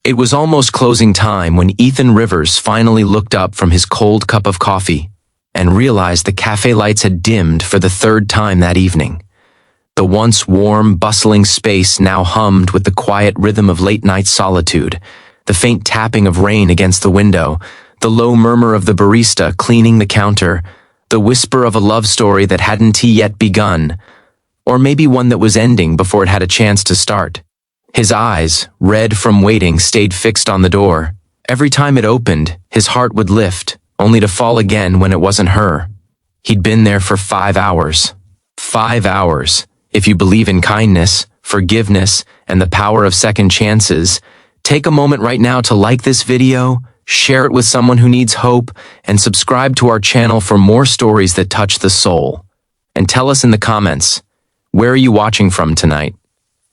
It was almost closing time when Ethan Rivers finally looked up from his cold cup of coffee and realized the cafe lights had dimmed for the third time that evening. The once warm, bustling space now hummed with the quiet rhythm of late-night solitude, the faint tapping of rain against the window, the low murmur of the barista cleaning the counter, the whisper of a love story that hadn't yet begun, or maybe one that was ending before it had a chance to start. His eyes, red from waiting, stayed fixed on the door. Every time it opened, his heart would lift, only to fall again when it wasn't her. He'd been there for 5 hours. 5 hours. If you believe in kindness, forgiveness, and the power of second chances, take a moment right now to like this video, share it with someone who needs hope, and subscribe to our channel for more stories that touch the soul. And tell us in the comments, where are you watching from tonight?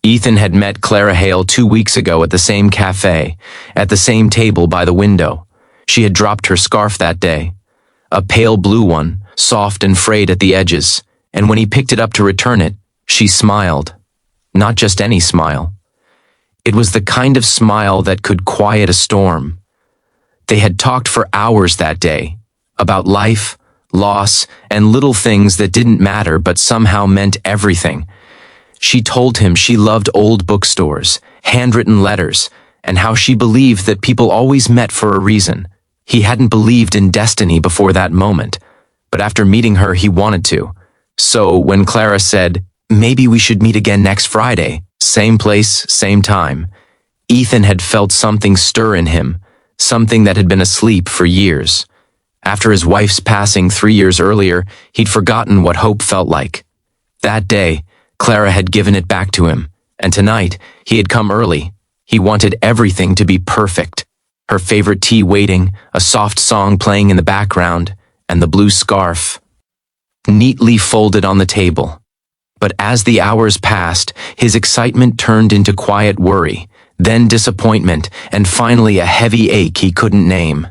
Ethan had met Clara Hale 2 weeks ago at the same cafe, at the same table by the window. She had dropped her scarf that day, a pale blue one, soft and frayed at the edges, and when he picked it up to return it, she smiled. Not just any smile. It was the kind of smile that could quiet a storm. They had talked for hours that day, about life, loss, and little things that didn't matter but somehow meant everything. She told him she loved old bookstores, handwritten letters, and how she believed that people always met for a reason. He hadn't believed in destiny before that moment, but after meeting her he wanted to. So when Clara said, "Maybe we should meet again next Friday, same place, same time," Ethan had felt something stir in him, something that had been asleep for years. After his wife's passing 3 years earlier, he'd forgotten what hope felt like. That day, Clara had given it back to him, and tonight, he had come early. He wanted everything to be perfect. Her favorite tea waiting, a soft song playing in the background, and the blue scarf neatly folded on the table. But as the hours passed, his excitement turned into quiet worry, then disappointment, and finally a heavy ache he couldn't name.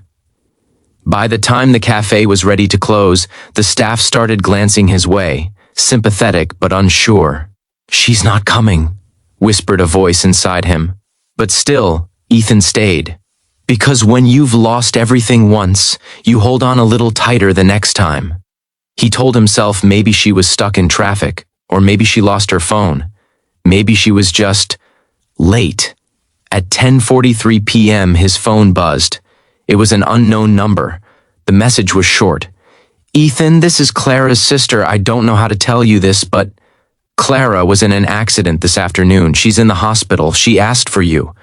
By the time the cafe was ready to close, the staff started glancing his way, sympathetic but unsure. "She's not coming," whispered a voice inside him. But still, Ethan stayed. Because when you've lost everything once, you hold on a little tighter the next time. He told himself maybe she was stuck in traffic, or maybe she lost her phone. Maybe she was just late. At 10:43 p.m. his phone buzzed. It was an unknown number. The message was short. "Ethan, this is Clara's sister. I don't know how to tell you this, but Clara was in an accident this afternoon. She's in the hospital. She asked for you."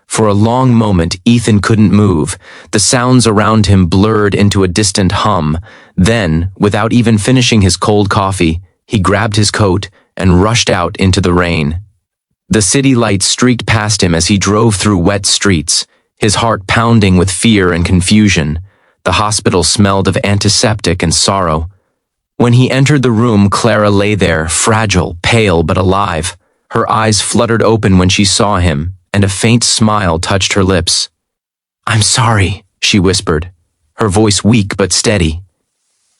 For a long moment, Ethan couldn't move. The sounds around him blurred into a distant hum. Then, without even finishing his cold coffee, he grabbed his coat and rushed out into the rain. The city lights streaked past him as he drove through wet streets, his heart pounding with fear and confusion. The hospital smelled of antiseptic and sorrow. When he entered the room, Clara lay there, fragile, pale but alive. Her eyes fluttered open when she saw him, and a faint smile touched her lips. "I'm sorry," she whispered, her voice weak but steady.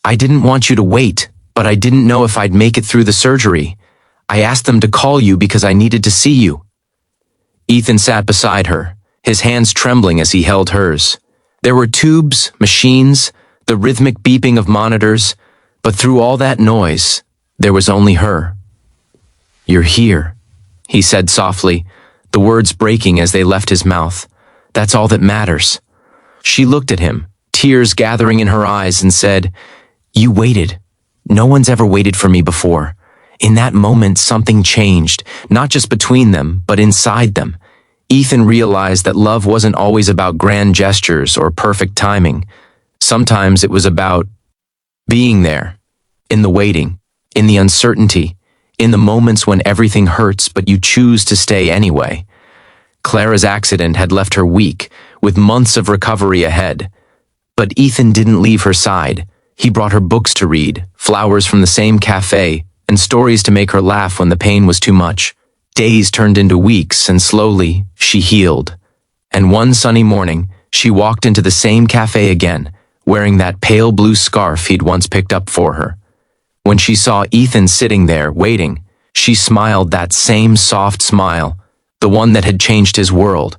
"I didn't want you to wait, but I didn't know if I'd make it through the surgery. I asked them to call you because I needed to see you." Ethan sat beside her, his hands trembling as he held hers. There were tubes, machines, the rhythmic beeping of monitors, but through all that noise, there was only her. "You're here," he said softly, the words breaking as they left his mouth. "That's all that matters." She looked at him, tears gathering in her eyes, and said, "You waited. No one's ever waited for me before." In that moment, something changed, not just between them, but inside them. Ethan realized that love wasn't always about grand gestures or perfect timing. Sometimes it was about being there, in the waiting, in the uncertainty, in the moments when everything hurts but you choose to stay anyway. Clara's accident had left her weak, with months of recovery ahead. But Ethan didn't leave her side. He brought her books to read, flowers from the same cafe, and stories to make her laugh when the pain was too much. Days turned into weeks, and slowly, she healed. And one sunny morning, she walked into the same cafe again, wearing that pale blue scarf he'd once picked up for her. When she saw Ethan sitting there, waiting, she smiled that same soft smile, the one that had changed his world.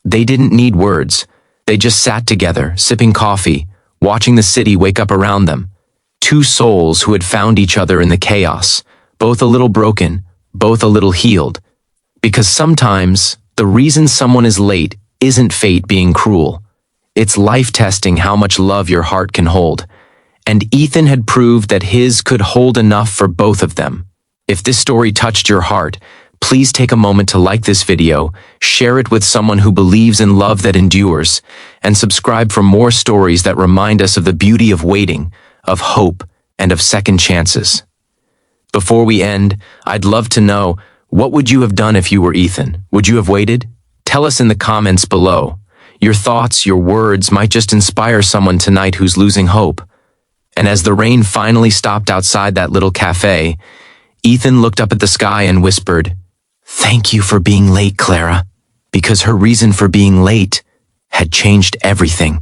They didn't need words. They just sat together, sipping coffee, watching the city wake up around them. Two souls who had found each other in the chaos, both a little broken, both a little healed. Because sometimes, the reason someone is late isn't fate being cruel. It's life testing how much love your heart can hold. And Ethan had proved that his could hold enough for both of them. If this story touched your heart, please take a moment to like this video, share it with someone who believes in love that endures, and subscribe for more stories that remind us of the beauty of waiting, of hope, and of second chances. Before we end, I'd love to know, what would you have done if you were Ethan? Would you have waited? Tell us in the comments below. Your thoughts, your words might just inspire someone tonight who's losing hope. And as the rain finally stopped outside that little cafe, Ethan looked up at the sky and whispered, "Thank you for being late, Clara," because her reason for being late had changed everything.